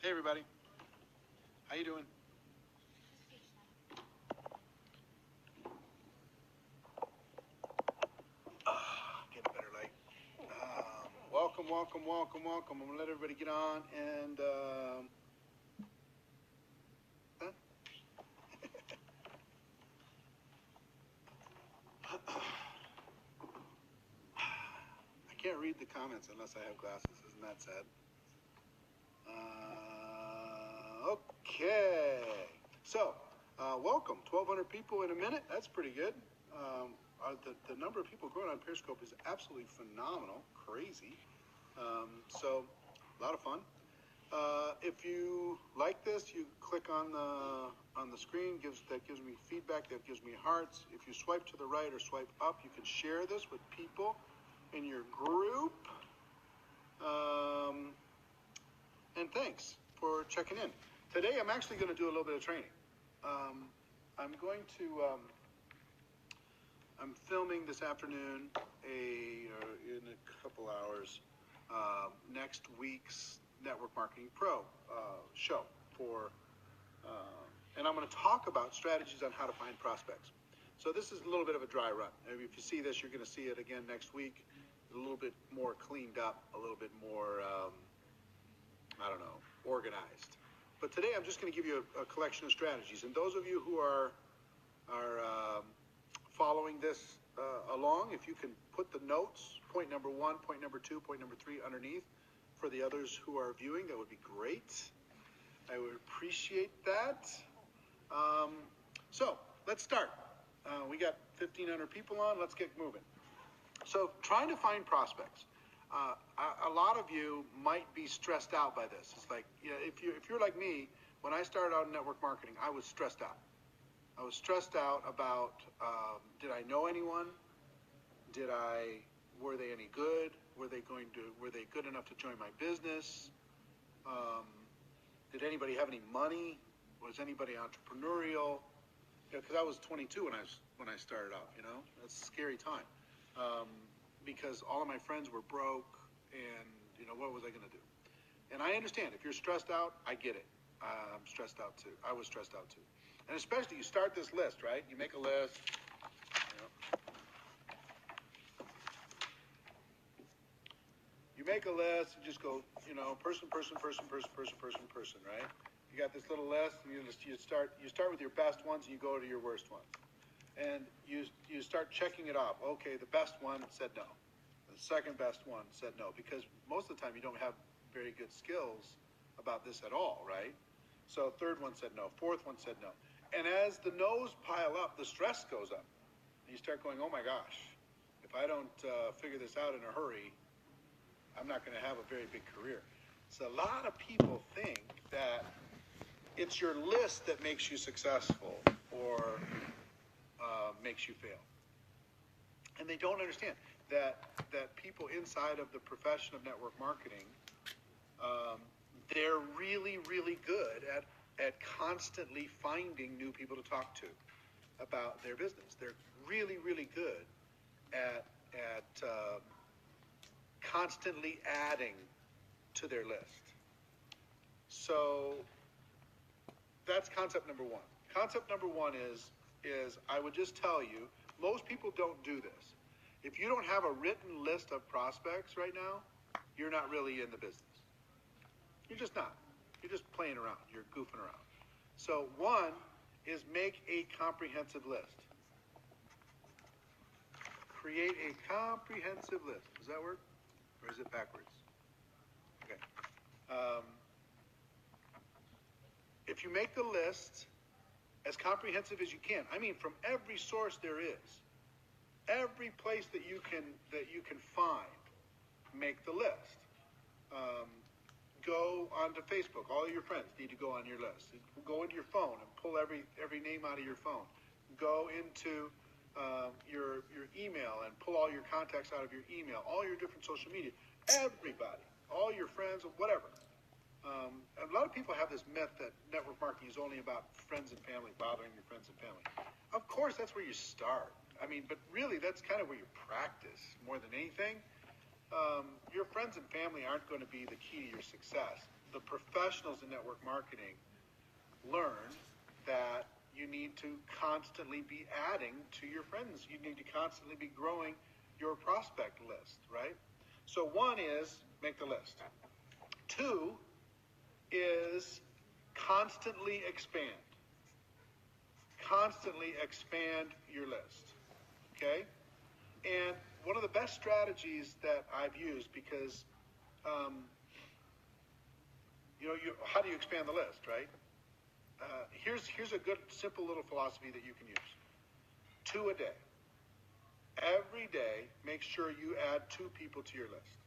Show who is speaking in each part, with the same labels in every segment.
Speaker 1: Hey everybody, how you doing? Getting better light. Welcome. I'm gonna let everybody get on and huh? I can't read the comments unless I have glasses. Isn't that sad? Okay. So, welcome. 1,200 people in a minute. That's pretty good. The number of people growing on Periscope is absolutely phenomenal. Crazy. So, a lot of fun. If you like this, you click on the screen. That gives me feedback. That gives me hearts. If you swipe to the right or swipe up, you can share this with people in your group. And thanks for checking in. Today, I'm actually going to do a little bit of training. I'm filming this afternoon in a couple hours next week's Network Marketing Pro show and I'm going to talk about strategies on how to find prospects. So this is a little bit of a dry run. If you see this, you're going to see it again next week, a little bit more cleaned up, a little bit more, organized. But today I'm just going to give you a collection of strategies. And those of you who are following this along, if you can put the notes, point number 1, point number 2, point number 3 underneath for the others who are viewing, that would be great. I would appreciate that. So let's start. We got 1,500 people on. Let's get moving. So trying to find prospects. A lot of you might be stressed out by this. It's like, if you're like me, when I started out in network marketing, I was stressed out. I was stressed out about, did I know anyone? Were they any good? Were they good enough to join my business? Did anybody have any money? Was anybody entrepreneurial? Because I was 22 when I started out. That's a scary time. Because all of my friends were broke, and what was I going to do? And I understand if you're stressed out, I get it. I'm stressed out too. I was stressed out too. And especially you start this list, right? You make a list. You make a list. You just go, person, right? You got this little list, and you start with your best ones, and you go to your worst ones. And you start checking it off. Okay, the best one said no. The second best one said no, because most of the time you don't have very good skills about this at all, right? So third one said no. Fourth one said no. And as the no's pile up, the stress goes up. And you start going, oh my gosh, if I don't figure this out in a hurry, I'm not going to have a very big career. So a lot of people think that it's your list that makes you successful or makes you fail. And they don't understand that people inside of the profession of network marketing, they're really, really good at constantly finding new people to talk to about their business. They're really, really good at constantly adding to their list. So that's concept number 1. Concept number 1 is I would just tell you, most people don't do this. If you don't have a written list of prospects right now, you're not really in the business. You're just not. You're just playing around. You're goofing around. So 1 is make a comprehensive list. Create a comprehensive list. Does that work? Or is it backwards? Okay. If you make the list as comprehensive as you can, I mean from every source there is, every place that you can find, make the list. Go onto Facebook. All your friends need to go on your list. Go into your phone and pull every name out of your phone. Go into your email and pull all your contacts out of your email, all your different social media, everybody, all your friends, whatever. A lot of people have this myth that network marketing is only about friends and family, bothering your friends and family. Of course, that's where you start. But really, that's kind of where you practice more than anything. Your friends and family aren't going to be the key to your success. the professionals in network marketing learn that you need to constantly be adding to your friends. You need to constantly be growing your prospect list, right? So one is make the list. Two is constantly expand. Constantly expand your list, okay? And one of the best strategies that I've used, because, how do you expand the list, right? Here's a good, simple little philosophy that you can use. 2 a day. Every day, make sure you add 2 people to your list.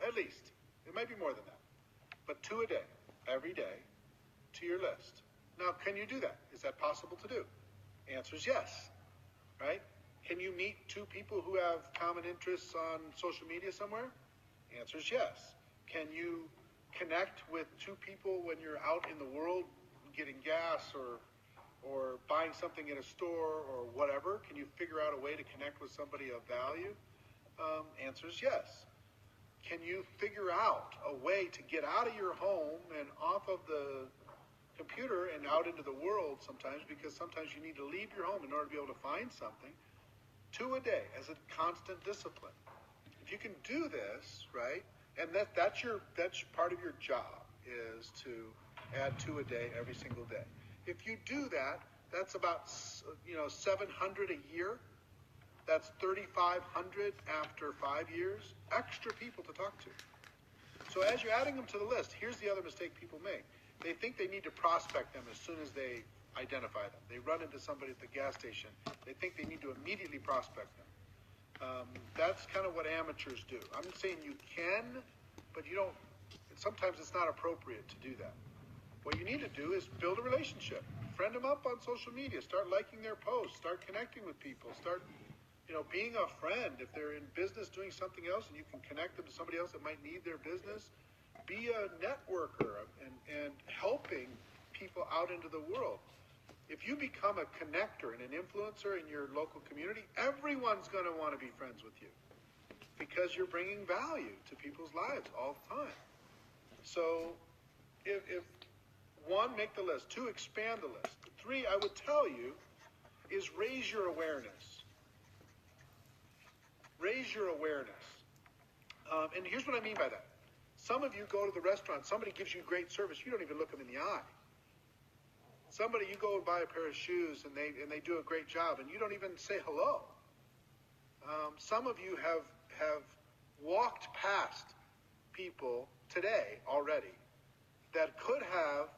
Speaker 1: At least. It might be more than that. But 2 a day, every day, to your list. Now, can you do that? Is that possible to do? Answer is yes, right? Can you meet 2 people who have common interests on social media somewhere? Answer is yes. Can you connect with 2 people when you're out in the world getting gas or buying something in a store or whatever? Can you figure out a way to connect with somebody of value? Answer is yes. Can you figure out a way to get out of your home and off of the computer and out into the world sometimes, because sometimes you need to leave your home in order to be able to find something? 2 a day as a constant discipline. If you can do this, right, and that's part of your job, is to add 2 a day every single day. If you do that, that's about 700 a year. That's 3,500 after 5 years. Extra people to talk to. So as you're adding them to the list, here's the other mistake people make. They think they need to prospect them as soon as they identify them. They run into somebody at the gas station. They think they need to immediately prospect them. That's kind of what amateurs do. I'm saying you can, but you don't. Sometimes it's not appropriate to do that. What you need to do is build a relationship. Friend them up on social media. Start liking their posts. Start connecting with people. Start, being a friend. If they're in business doing something else and you can connect them to somebody else that might need their business, be a networker and helping people out into the world. If you become a connector and an influencer in your local community, everyone's going to want to be friends with you because you're bringing value to people's lives all the time. So if 1, make the list. 2, expand the list. 3, I would tell you, is raise your awareness. Raise your awareness. And here's what I mean by that. Some of you go to the restaurant, somebody gives you great service, you don't even look them in the eye. Somebody, you go and buy a pair of shoes and they do a great job and you don't even say hello. Some of you have walked past people today already that could have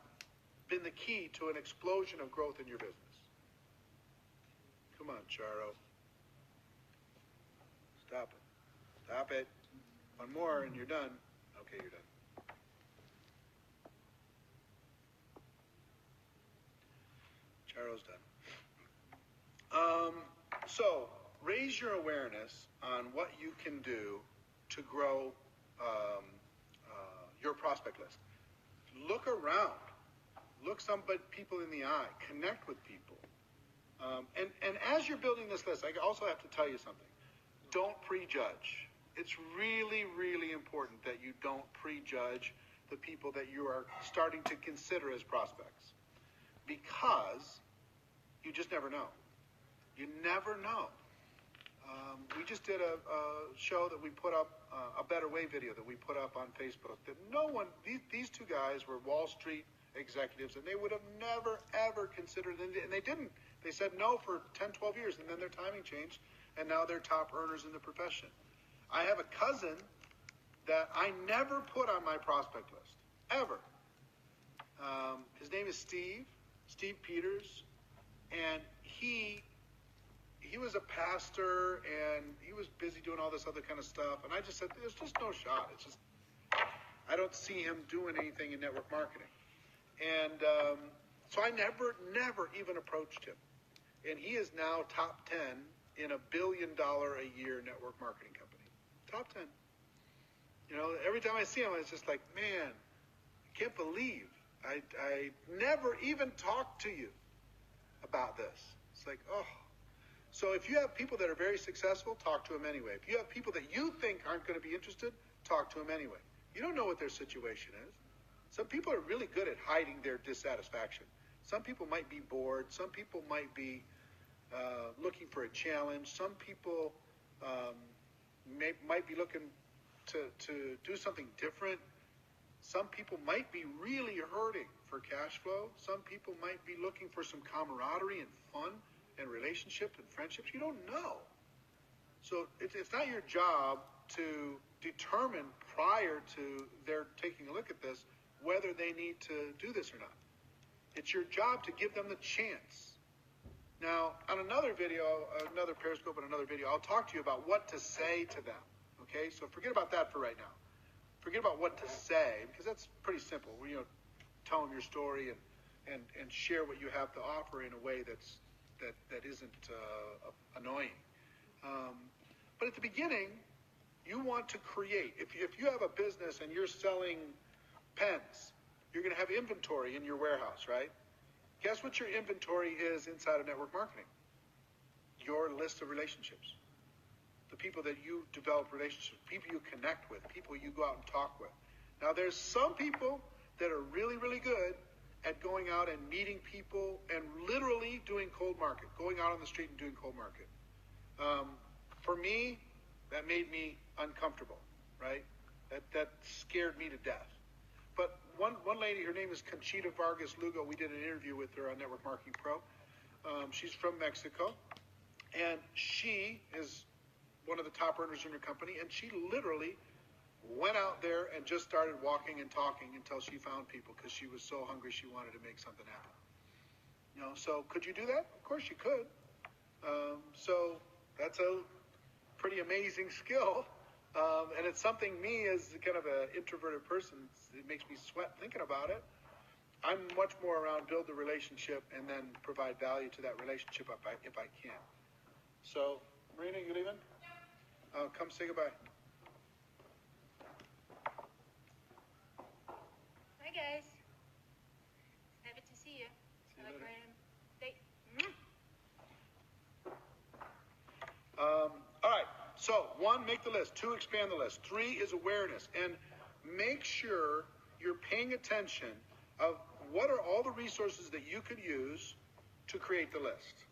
Speaker 1: been the key to an explosion of growth in your business. Come on, Charo. Stop it. Stop it. 1 more and you're done. Okay, you're done. Charo's done. So, raise your awareness on what you can do to grow your prospect list. Look around. Look some people in the eye. Connect with people. And as you're building this list, I also have to tell you something. Don't prejudge. It's really, really important that you don't prejudge the people that you are starting to consider as prospects, because you just never know. You never know. We just did a show that we put up, a Better Way video that we put up on Facebook, that these 2 guys were Wall Street executives, and they would have never, ever considered it, and they didn't. They said no for 10, 12 years, and then their timing changed, and now they're top earners in the profession. I have a cousin that I never put on my prospect list, ever. His name is Steve Peters, and he was a pastor, and he was busy doing all this other kind of stuff, and I just said, there's just no shot. It's just, I don't see him doing anything in network marketing. And so I never even approached him. And he is now top 10 in $1 billion a year network marketing company. Top 10. Every time I see him, it's just like, man, I can't believe I never even talked to you about this. It's like, oh. So if you have people that are very successful, talk to them anyway. If you have people that you think aren't going to be interested, talk to them anyway. You don't know what their situation is. Some people are really good at hiding their dissatisfaction. Some people might be bored. Some people might be looking for a challenge. Some people might be looking to do something different. Some people might be really hurting for cash flow. Some people might be looking for some camaraderie and fun and relationship and friendships. You don't know. So it's not your job to determine prior to their taking a look at this whether they need to do this or not. It's your job to give them the chance. Now, on another video, another Periscope and another video, I'll talk to you about what to say to them. Okay, so forget about that for right now. Forget about what to say, because that's pretty simple. Tell them your story and share what you have to offer in a way that isn't annoying. But at the beginning, you want to create. If you have a business and you're selling pens, you're going to have inventory in your warehouse, right? Guess what your inventory is inside of network marketing? Your list of relationships. The people that you develop relationships with, people you connect with, people you go out and talk with. Now, there's some people that are really, really good at going out and meeting people and literally doing cold market, going out on the street and doing cold market. For me, that made me uncomfortable, right? That scared me to death. But one lady, her name is Conchita Vargas Lugo. We did an interview with her on Network Marketing Pro. She's from Mexico, and she is one of the top earners in her company, and she literally went out there and just started walking and talking until she found people because she was so hungry she wanted to make something happen. So could you do that? Of course you could. So that's a pretty amazing skill. And it's something me as kind of an introverted person, it makes me sweat thinking about it. I'm much more around build the relationship and then provide value to that relationship if I can. So, Marina, you leaving? Come say goodbye.
Speaker 2: Hi, guys. Happy to see you.
Speaker 1: See you later. All right. So, 1, make the list. 2, expand the list. 3 is awareness. And make sure you're paying attention of what are all the resources that you could use to create the list.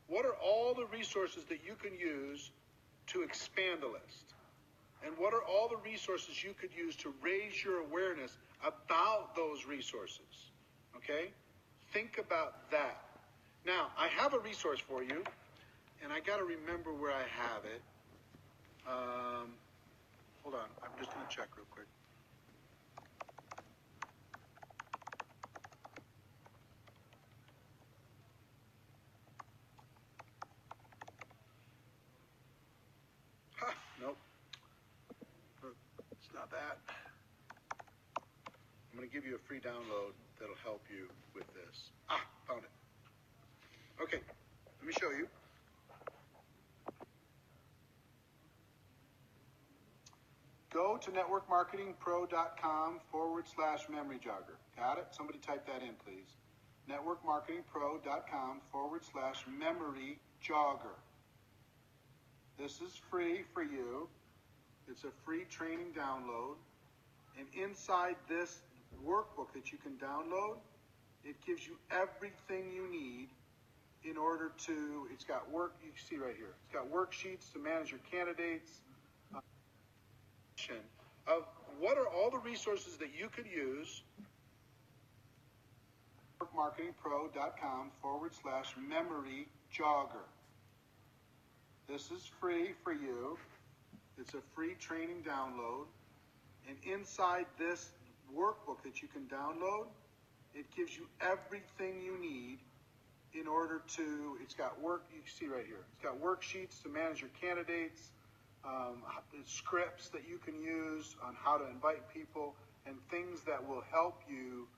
Speaker 1: What are all the resources that you can use to expand the list? And what are all the resources you could use to raise your awareness about those resources? Okay? Think about that. Now, I have a resource for you, and I got to remember where I have it. Hold on. I'm just going to check real quick. Nope. It's not that. I'm going to give you a free download that'll help you with this. Found it. Okay. Let me show you. Go to networkmarketingpro.com/memory jogger. Got it? Somebody type that in, please. networkmarketingpro.com/memory jogger. This is free for you. It's a free training download. And inside this workbook that you can download, it gives you everything you need in order to, it's got work, you can see right here. It's got worksheets to manage your candidates, of what are all the resources that you could use. networkmarketingpro.com/memory jogger. This is free for you. It's a free training download. And inside this workbook that you can download, it gives you everything you need in order to, it's got work, you can see right here. It's got worksheets to manage your candidates, scripts that you can use on how to invite people, and things that will help you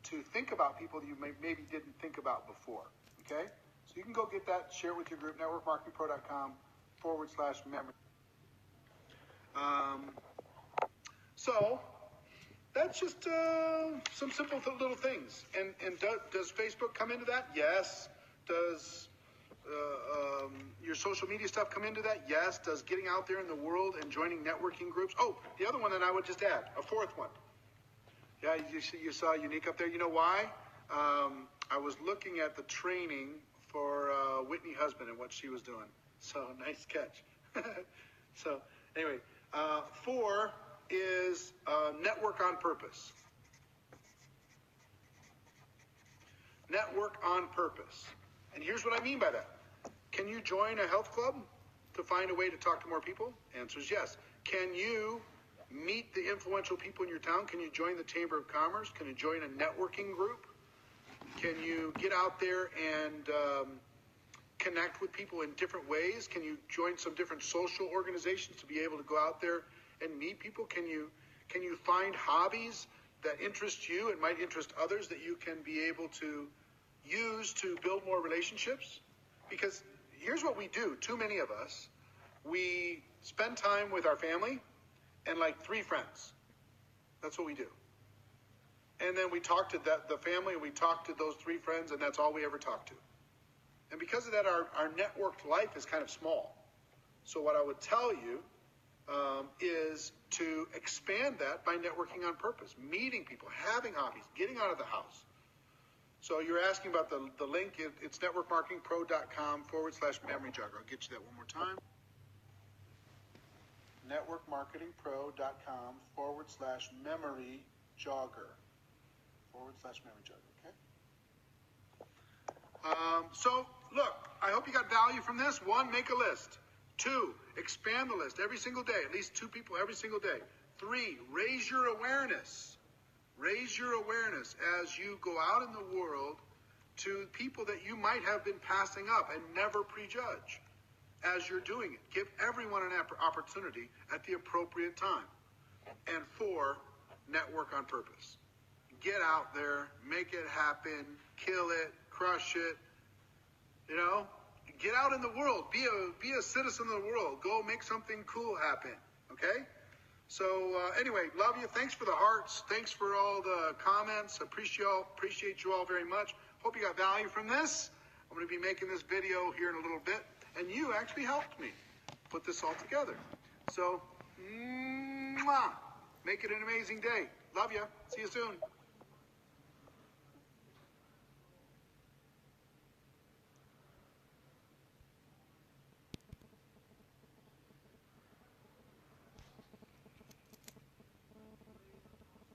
Speaker 1: to think about people that you maybe didn't think about before. Okay? So you can go get that, share it with your group, networkmarketingpro.com/memory. So that's just some simple little things. And does Facebook come into that? Yes. Does your social media stuff come into that? Yes. Does getting out there in the world and joining networking groups? Oh, the other one that I would just add, a fourth one. Yeah, you saw Unique up there. You know why? I was looking at the training for Whitney Husband and what she was doing. So nice catch. So anyway, 4 is network on purpose. Network on purpose. And here's what I mean by that. Can you join a health club to find a way to talk to more people? Answer is yes. Can you meet the influential people in your town? Can you join the Chamber of Commerce? Can you join a networking group? Can you get out there and connect with people in different ways? Can you join some different social organizations to be able to go out there and meet people? Can you find hobbies that interest you and might interest others that you can be able to use to build more relationships? Because here's what we do. Too many of us, we spend time with our family and like 3 friends. That's what we do. And then we talk to the family, and we talk to those 3 friends, and that's all we ever talk to. And because of that, our networked life is kind of small. So what I would tell you is to expand that by networking on purpose, meeting people, having hobbies, getting out of the house. So you're asking about the link. It's networkmarketingpro.com/memory jogger. I'll get you that one more time. networkmarketingpro.com/memory jogger. /memory jogger, okay? So, look, I hope you got value from this. 1, make a list. 2, expand the list every single day, at least 2 people every single day. 3, raise your awareness. Raise your awareness as you go out in the world to people that you might have been passing up, and never prejudge as you're doing it. Give everyone an opportunity at the appropriate time. And 4, network on purpose. Get out there, make it happen, kill it, crush it. You know, get out in the world, be a citizen of the world. Go make something cool happen. Okay? So anyway, love you. Thanks for the hearts. Thanks for all the comments. Appreciate you all very much. Hope you got value from this. I'm going to be making this video here in a little bit, and you actually helped me put this all together. So, make it an amazing day. Love you. See you soon.